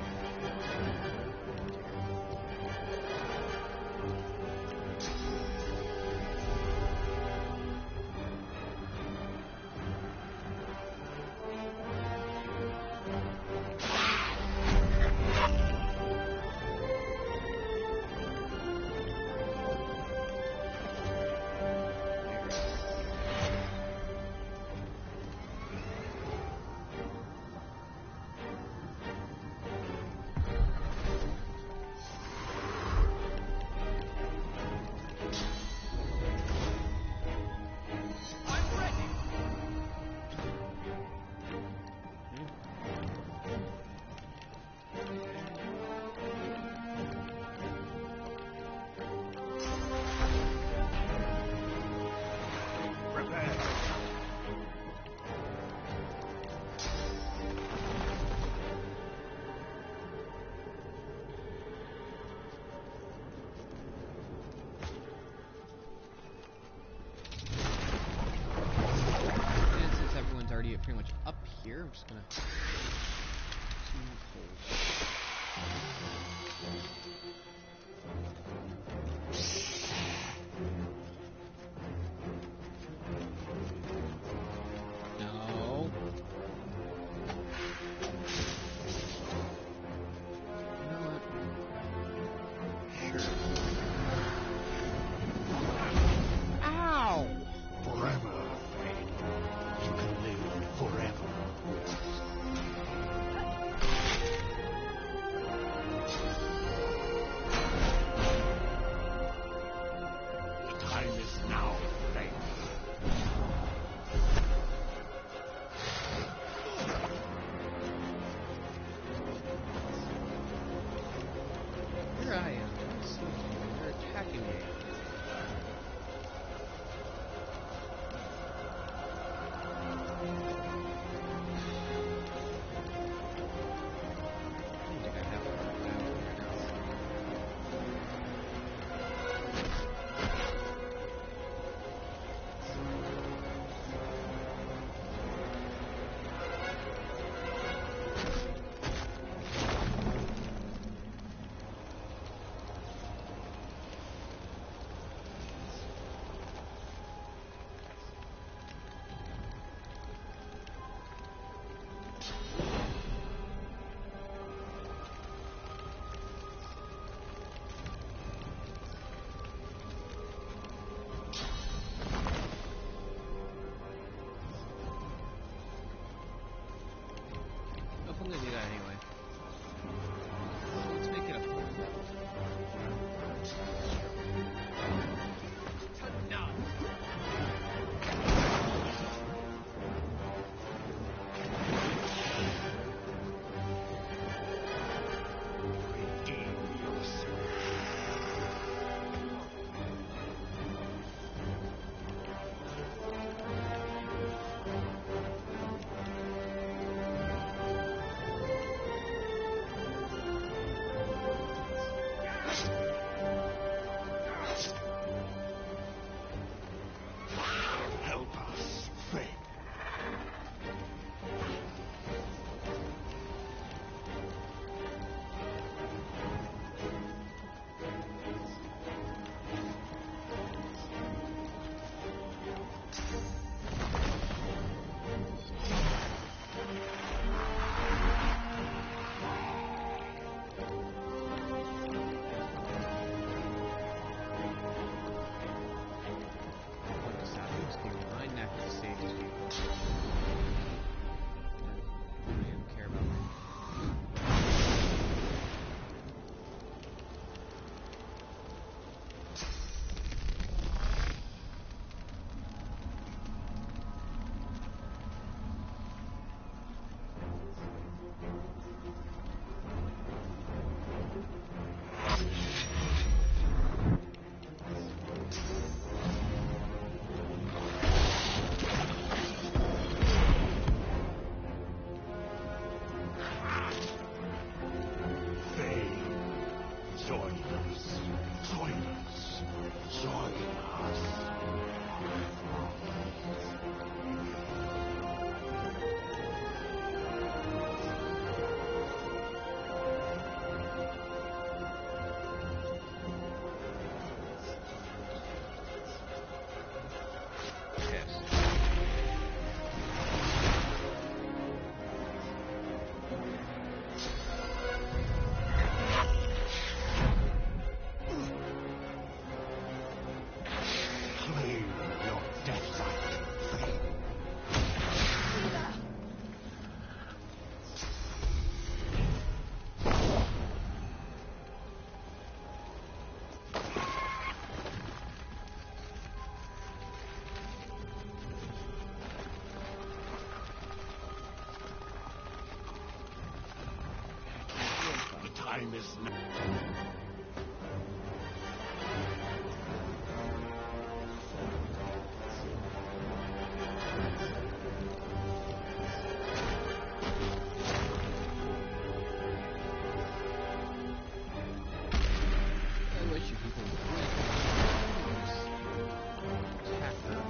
Pretty much up here. I'm just gonna no. You know what? Sure. Ow! Forever, Faith. You can live forever. Join us. Join us. Join us. Claim your death right. The time is now. I wish you people would attack her.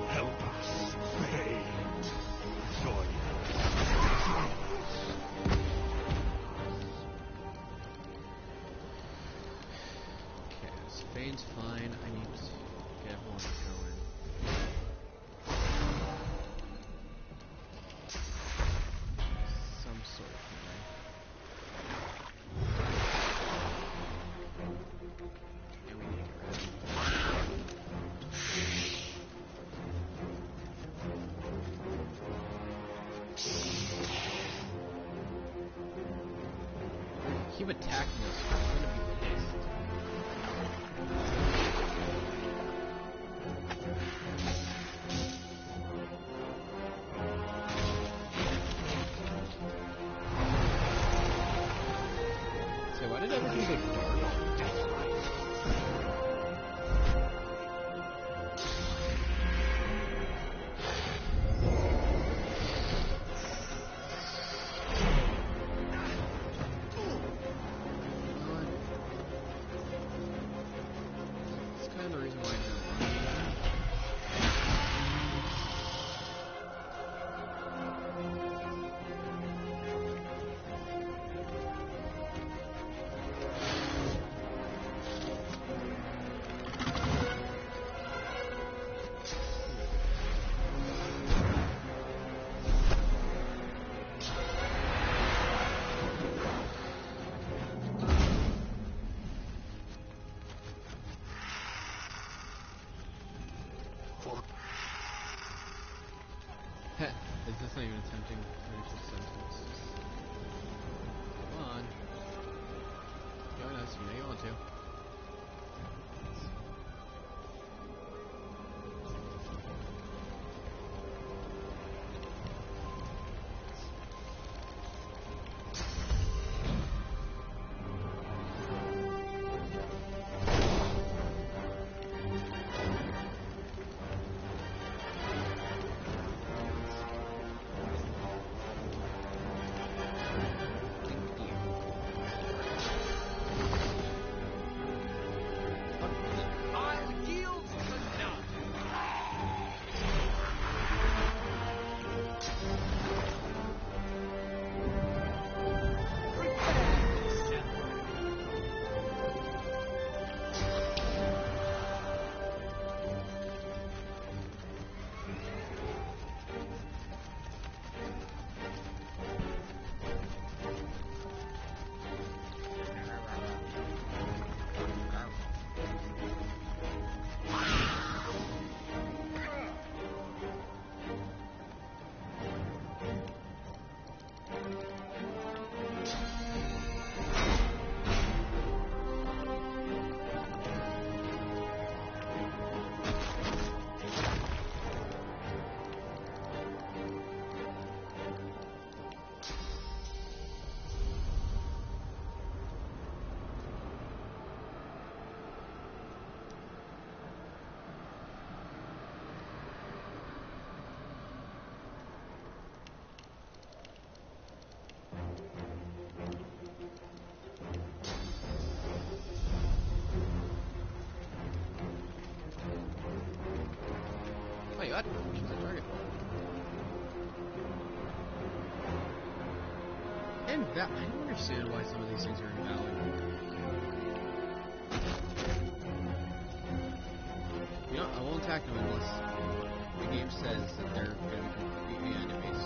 Help us. Fate. Join Okay, Spain's fine. I need to get everyone going. Some sort of way. And we need to keep attacking us. We're gonna be pissed. So why did everything go dark? That's kind of the reason why I don't want That's not even attempting to finish the sentence. Come on. Join us, you know you want to. I don't understand why some of these things are invalid. You know, I won't attack them unless the game says that they're going to be completely enemies.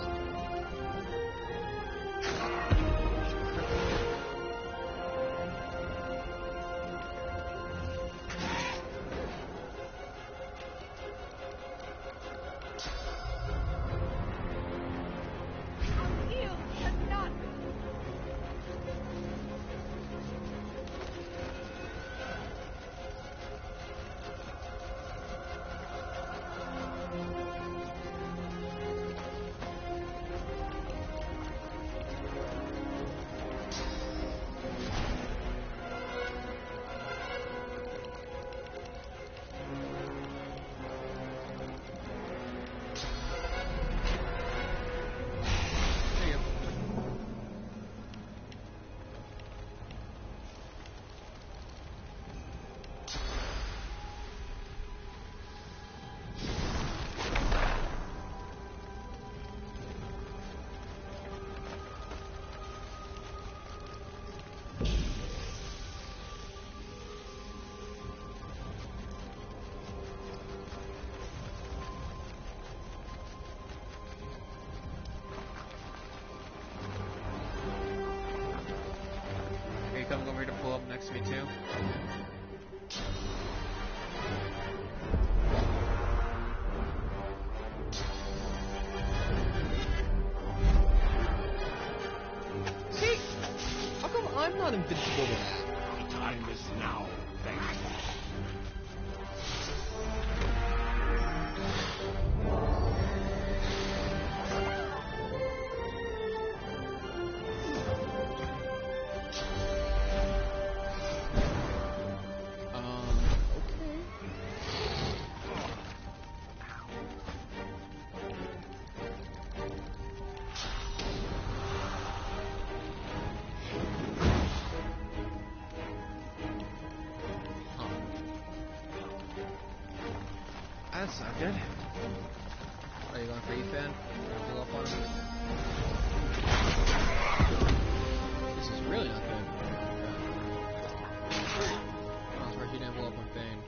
Coming over here to pull up next to me too. See? How come I'm not invincible to that? The time is now. Thank you. That's not good. Are you going for Ethan? Pull up on him? This is really not good. Oh, sorry, he didn't blow up on Thane.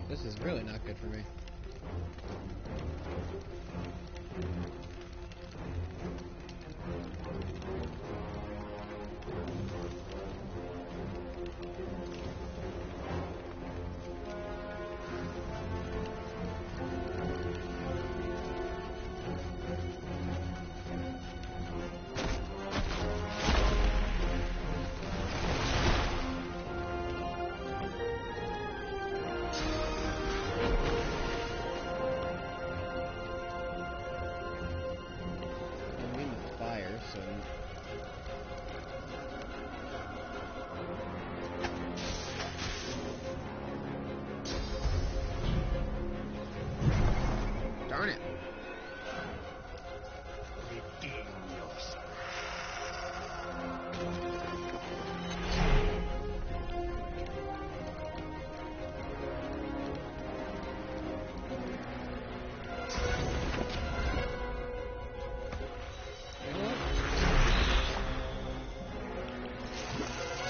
This is really not good for me. So darn it. Redeem yourself.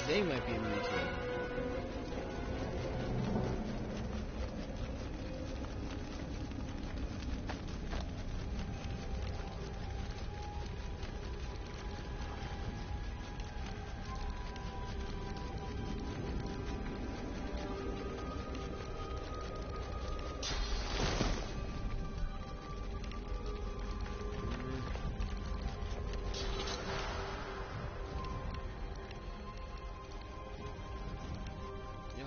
They might be immune to it.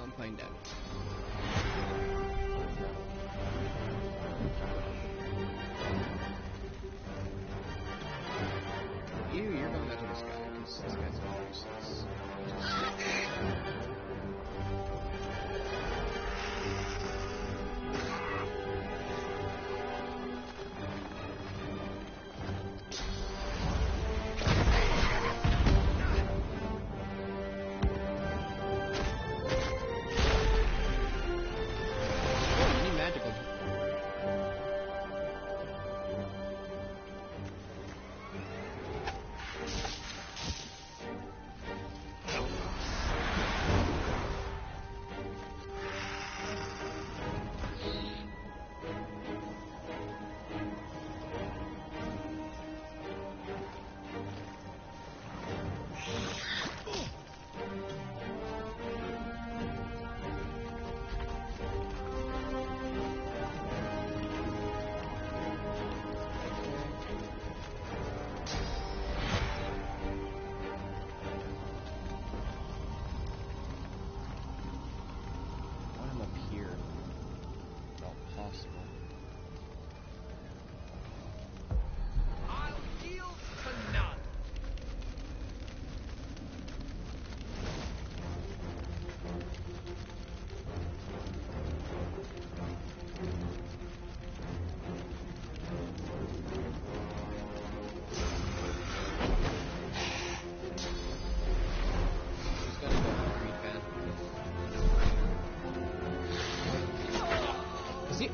I'm playing dead. You're going back to this guy, because this guy's useless.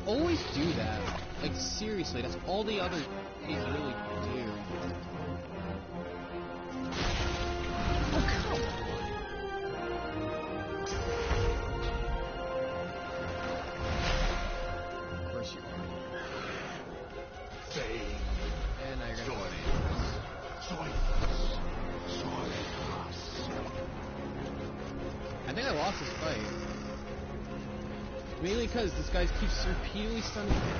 always do that. Like, seriously, that's all the other things really do. Oh, come on. Of course you are. And now you're gonna I think I lost this fight. Mainly because this guy keeps repeatedly stunning me.